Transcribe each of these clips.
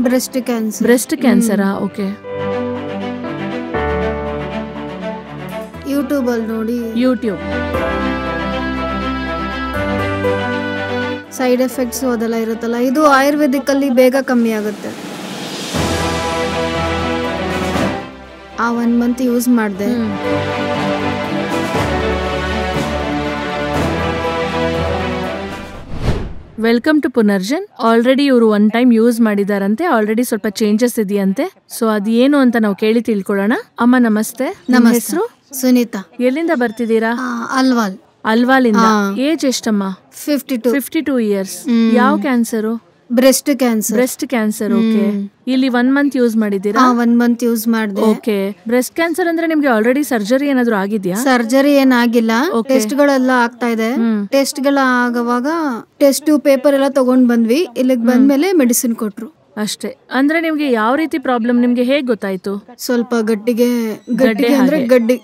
Breast cancer. Breast ಕ್ಯಾನ್ಸರಾ? Okay. YouTube ಅಲ್ಲಿ ನೋಡಿ. ಯೂಟ್ಯೂಬ್ ಸೈಡ್ ಎಫೆಕ್ಟ್ಸ್ ಅದೆಲ್ಲ ಇರುತ್ತಲ್ಲ, ಇದು ಆಯುರ್ವೇದಿಕ್ ಅಲ್ಲಿ ಬೇಗ ಕಮ್ಮಿ ಆಗುತ್ತೆ. ಆ 1 ಮಂತ್ ಯೂಸ್ ಮಾಡಿದೆ. Welcome to Punarjan. ಆಲ್ರೆಡಿ ಇವರು 1 ಟೈಮ್ ಯೂಸ್ ಮಾಡಿದಾರಂತೆ. ಆಲ್ರೆಡಿ ಸ್ವಲ್ಪ ಚೇಂಜಸ್ ಇದೆಯಂತೆ. ಸೊ ಅದೇನು ಅಂತ ನಾವು ಕೇಳಿ ತಿಳ್ಕೊಳ್ಳೋಣ. ಅಮ್ಮ ನಮಸ್ತೆ. ನಮ್ಮ ಹೆಸರು ಸುನೀತಾ. ಎಲ್ಲಿಂದ ಬರ್ತಿದ್ದೀರಾ? ಅಲ್ವಾಲ್. ಅಲ್ವಾಲಿಂದ. ಏಜ್ ಎಷ್ಟಮ್ಮ? 52 ಇಯರ್ಸ್. ಯಾವ cancer? Breast cancer. Breast cancer. Okay. ಇಲ್ಲಿ 1 ಮಂತ್ ಯೂಸ್ ಮಾಡಿದ್ದೀರಾ? 1 ಮಂತ್ ಯೂಸ್ ಮಾಡಿದೆ. ಓಕೆ. ಬ್ರೆಸ್ಟ್ ಕ್ಯಾನ್ಸರ್ ಅಂದ್ರೆ ನಿಮ್ಗೆ ಆಲ್ರೆಡಿ ಸರ್ಜರಿ ಏನಾದ್ರು ಆಗಿದ್ಯಾ? ಸರ್ಜರಿ ಏನಾಗಿಲ್ಲ, ಟೆಸ್ಟ್ ಗಳೆಲ್ಲ ಆಗ್ತಾ ಇದೆ. ಟೆಸ್ಟ್ ಗಳ ಆಗುವಾಗ ಟೆಸ್ಟ್ ಪೇಪರ್ ಎಲ್ಲ ತಗೊಂಡ್ ಬಂದ್ವಿ. ಇಲ್ಲಿಗೆ ಬಂದ್ಮೇಲೆ ಮೆಡಿಸಿನ್ ಕೊಟ್ರು ಅಷ್ಟೇ. ಅಂದ್ರೆ ನಿಮ್ಗೆ ಯಾವ ರೀತಿ ಪ್ರಾಬ್ಲಮ್ ನಿಮ್ಗೆ ಹೇಗ್ ಗೊತ್ತಾಯ್ತು? ಸ್ವಲ್ಪ ಗಡ್ಡೆ ಅಂದ್ರೆ ಗಡ್ಡೆ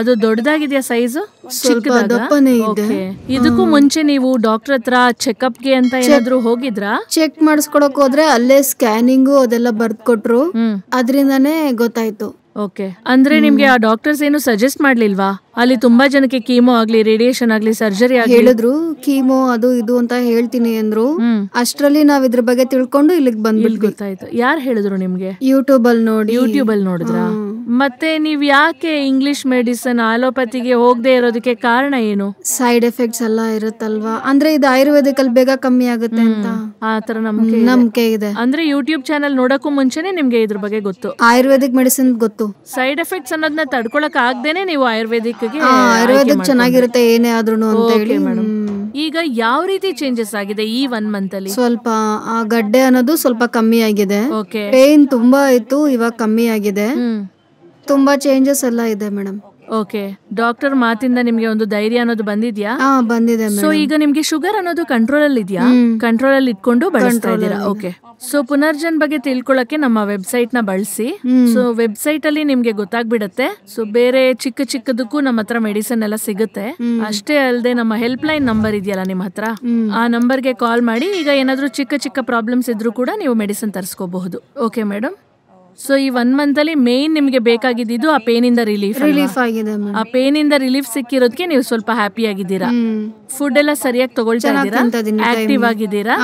ಅದು ದೊಡ್ಡದಾಗಿದೆಯಾ ಸೈಜ್? ಸ್ವಲ್ಪ ದಪ್ಪನೇ ಇದೆ. ಇದಕ್ಕೂ ಮುಂಚೆ ನೀವು ಡಾಕ್ಟರ್ ಹತ್ರ ಚೆಕ್ಅಪ್ ಗೆ ಅಂತ ಏನಾದ್ರು ಹೋಗಿದ್ರಾ? ಚೆಕ್ ಮಾಡಿಸ್ಕೊಳಕ್ ಹೋದ್ರೆ ಅಲ್ಲೇ ಸ್ಕ್ಯಾನಿಂಗು ಅದೆಲ್ಲ ಬರ್ದ್ ಕೊಟ್ರು. ಅದ್ರಿಂದಾನೇ ಗೊತ್ತಾಯ್ತು. ಓಕೆ. ಅಂದ್ರೆ ನಿಮ್ಗೆ ಆ ಡಾಕ್ಟರ್ಸ್ ಏನು ಸಜೆಸ್ಟ್ ಮಾಡ್ಲಿಲ್ವಾ? ಅಲ್ಲಿ ತುಂಬಾ ಜನಕ್ಕೆ ಕೀಮೋ ಆಗ್ಲಿ, ರೇಡಿಯೇಷನ್ ಆಗ್ಲಿ, ಸರ್ಜರಿ ಆಗ್ಲಿ ಹೇಳಿದ್ರು. ಕೀಮೋ ಅದು ಇದು ಅಂತ ಹೇಳ್ತೀನಿ ಅಂದ್ರು. ಅಷ್ಟ್ರಲ್ಲಿ ನಾವ್ ಇದ್ರ ಬಗ್ಗೆ ತಿಳ್ಕೊಂಡು ಇಲ್ಲಿಗೆ ಬಂದ್ಬಿಟ್ಟು ಗೊತ್ತಾಯ್ತು. ಯಾರು ಹೇಳಿದ್ರು ನಿಮ್ಗೆ? ಯೂಟ್ಯೂಬ್ ಅಲ್ಲಿ ನೋಡಿ. ಯೂಟ್ಯೂಬ್ ಅಲ್ಲಿ ನೋಡಿದ್ರಾ? ಮತ್ತೆ ನೀವ್ ಯಾಕೆ ಇಂಗ್ಲಿಷ್ ಮೆಡಿಸಿನ್ ಆಲೋಪತಿಗೆ ಹೋಗದೆ ಇರೋದಕ್ಕೆ ಕಾರಣ ಏನು? ಸೈಡ್ ಎಫೆಕ್ಟ್ಸ್ ಎಲ್ಲ ಇರುತ್ತಲ್ವಾ, ಅಂದ್ರೆ ಇದು ಆಯುರ್ವೇದಿಕ್ ಅಲ್ಲಿ ಬೇಗ ಕಮ್ಮಿ ಆಗುತ್ತೆ ಅಂತ ಆತರ ನಂಬಿಕೆ ಇದೆ. ಅಂದ್ರೆ ಯೂಟ್ಯೂಬ್ ಚಾನಲ್ ನೋಡಕ್ಕೂ ಮುಂಚೆನೆ ನಿಮ್ಗೆ ಇದ್ರ ಬಗ್ಗೆ ಗೊತ್ತು? ಆಯುರ್ವೇದಿಕ್ ಮೆಡಿಸಿನ್ ಗೊತ್ತು. ಸೈಡ್ ಎಫೆಕ್ಟ್ಸ್ ಅನ್ನೋದನ್ನ ತಡ್ಕೊಳಕ್ ಆಗದೇನೆ ನೀವು ಆಯುರ್ವೇದಿಕ್ ಆಯುರ್ವೇದಿಕ್ ಚೆನ್ನಾಗಿರುತ್ತೆ ಏನೇ ಆದ್ರೂ ಅಂತ ಹೇಳಿ. ಈಗ ಯಾವ ರೀತಿ ಚೇಂಜಸ್ ಆಗಿದೆ ಈ 1 ಮಂತ್ ಅಲ್ಲಿ? ಸ್ವಲ್ಪ ಆ ಗಡ್ಡೆ ಅನ್ನೋದು ಸ್ವಲ್ಪ ಕಮ್ಮಿ ಆಗಿದೆ. ಓಕೆ. ಪೇನ್ ತುಂಬಾ ಇತ್ತು, ಇವಾಗ ಕಮ್ಮಿ ಆಗಿದೆ. ತುಂಬಾ ಚೇಂಜಸ್ ಎಲ್ಲ ಇದೆ ಮೇಡಮ್. ಓಕೆ. ಡಾಕ್ಟರ್ ಮಾತಿಂದ ನಿಮ್ಗೆ ಒಂದು ಧೈರ್ಯ ಅನ್ನೋದು ಬಂದಿದ್ಯಾ? ಬಂದಿದೆ. ಸೊ ಈಗ ನಿಮ್ಗೆ ಶುಗರ್ ಅನ್ನೋದು ಕಂಟ್ರೋಲ್ ಅಲ್ಲಿ ಇದೆಯಾ? ಕಂಟ್ರೋಲ್ ಅಲ್ಲಿ ಇಟ್ಕೊಂಡು ಬಳಸ್ತಾ ಇದ್ದೀರಾ? ಓಕೆ. ಸೊ ಪುನರ್ಜನ್ ಬಗ್ಗೆ ತಿಳ್ಕೊಳಕ್ಕೆ ನಮ್ಮ ವೆಬ್ಸೈಟ್ ನ ಬಳಸಿ. ಸೊ ವೆಬ್ಸೈಟ್ ಅಲ್ಲಿ ನಿಮ್ಗೆ ಗೊತ್ತಾಗ್ಬಿಡತ್ತೆ. ಸೊ ಬೇರೆ ಚಿಕ್ಕದಕ್ಕೂ ನಮ್ಮ ಹತ್ರ ಮೆಡಿಸಿನ್ ಎಲ್ಲ ಸಿಗುತ್ತೆ. ಅಷ್ಟೇ ಅಲ್ಲದೆ ನಮ್ಮ ಹೆಲ್ಪ್ ಲೈನ್ ನಂಬರ್ ಇದೆಯಲ್ಲ ನಿಮ್ಮ ಹತ್ರ, ಆ ನಂಬರ್ಗೆ ಕಾಲ್ ಮಾಡಿ ಈಗ ಏನಾದ್ರೂ ಚಿಕ್ಕ ಪ್ರಾಬ್ಲಮ್ಸ್ ಇದ್ರೂ ಕೂಡ ನೀವು ಮೆಡಿಸಿನ್ ತರಿಸ್ಕೋಬಹುದು. Okay madam. ಸೊ ಈ 1 ಮಂತ್ ಅಲ್ಲಿ ಮೇನ್ ನಿಮ್ಗೆ ಬೇಕಾಗಿದ್ದು ಆ ಪೇನ್ ಇಂದ ರಿಲೀಫ್ ಆಗಿದೆ. ಆ ಪೇನ್ ಇಂದ ರಿಲೀಫ್ ಸಿಕ್ಕಿರೋದಕ್ಕೆ ನೀವು ಸ್ವಲ್ಪ ಹ್ಯಾಪಿ ಆಗಿದ್ದೀರಾ. ಫುಡ್ ಎಲ್ಲ ಸರಿಯಾಗಿ ತಗೊಳ್ತಾ ಇದ್ದೀರಾ? ಆಕ್ಟಿವ್ ಆಗಿದ್ದೀರಾ?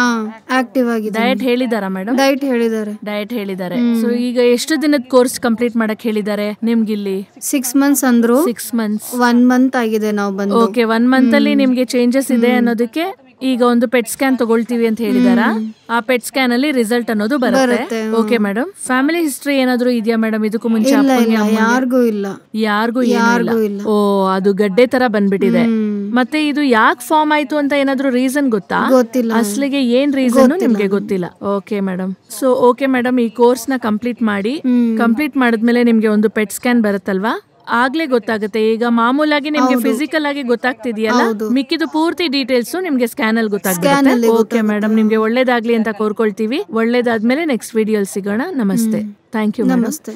ಆಕ್ಟಿವ್ ಆಗಿದೆ. ಡಯಟ್ ಹೇಳಿದಾರಾ ಮೇಡಮ್? ಡಯಟ್ ಹೇಳಿದ್ದಾರೆ. ಸೊ ಈಗ ಎಷ್ಟು ದಿನದ ಕೋರ್ಸ್ ಕಂಪ್ಲೀಟ್ ಮಾಡಕ್ ಹೇಳಿದ್ದಾರೆ ನಿಮ್ಗೆ ಇಲ್ಲಿ? 6 ಮಂತ್ಸ್ ಅಂದ್ರು. 6 ಮಂತ್ಸ್. 1 ಮಂತ್ ಆಗಿದೆ ನಾವು ಬಂದು. ಓಕೆ. 1 ಮಂತ್ ಅಲ್ಲಿ ನಿಮ್ಗೆ ಚೇಂಜಸ್ ಇದೆ ಅನ್ನೋದಕ್ಕೆ ಈಗ ಒಂದು ಪೆಟ್ ಸ್ಕ್ಯಾನ್ ತಗೊಳ್ತೀವಿ ಅಂತ ಹೇಳಿದಾರ. ಆ ಪೆಟ್ ಸ್ಕ್ಯಾನ್ ಅಲ್ಲಿ ರಿಸಲ್ಟ್ ಅನ್ನೋದು ಬರುತ್ತೆ. Okay madam. ಫ್ಯಾಮಿಲಿ ಹಿಸ್ಟ್ರಿ ಏನಾದ್ರು ಇದೆಯಾ ಮೇಡಮ್ ಇದಕ್ಕೂ ಮುಂಚೆ? ಯಾರಿಗೂ ಇಲ್ಲ. ಯಾರಿಗೂ ಇಲ್ಲ. ಓ, ಅದು ಗಡ್ಡೆ ತರ ಬಂದ್ಬಿಟ್ಟಿದೆ. ಮತ್ತೆ ಇದು ಯಾಕೆ ಫಾರ್ಮ್ ಆಯ್ತು ಅಂತ ಏನಾದ್ರು ರೀಸನ್ ಗೊತ್ತಾ? ಗೊತ್ತಿಲ್ಲ. ಅಸಲಿಗೆ ಏನ್ ರೀಸನ್ ನಿಮ್ಗೆ ಗೊತ್ತಿಲ್ಲ. Okay madam. So okay madam, ಈ ಕೋರ್ಸ್ ನ ಕಂಪ್ಲೀಟ್ ಮಾಡಿ. ಕಂಪ್ಲೀಟ್ ಮಾಡಿದ್ಮೇಲೆ ನಿಮ್ಗೆ ಒಂದು ಪೆಟ್ ಸ್ಕ್ಯಾನ್ ಬರುತ್ತಲ್ವಾ, ಆಗ್ಲೇ ಗೊತ್ತಾಗುತ್ತೆ. ಈಗ ಮಾಮೂಲಾಗಿ ನಿಮ್ಗೆ ಫಿಸಿಕಲ್ ಆಗಿ ಗೊತ್ತಾಗ್ತಿದೆಯಲ್ಲ, ಮಿಕ್ಕಿದು ಪೂರ್ತಿ ಡೀಟೇಲ್ಸ್ ನಿಮ್ಗೆ ಸ್ಕ್ಯಾನ್ ಅಲ್ಲಿ ಗೊತ್ತಾಗುತ್ತೆ. ಓಕೆ ಮೇಡಮ್, ನಿಮ್ಗೆ ಒಳ್ಳೇದಾಗ್ಲಿ ಅಂತ ಕೋರ್ಕೊಳ್ತೀವಿ. ಒಳ್ಳೇದಾದ್ಮೇಲೆ ನೆಕ್ಸ್ಟ್ ವಿಡಿಯೋ ಸಿಗೋಣ. ನಮಸ್ತೆ. Thank you. ನಮಸ್ತೆ.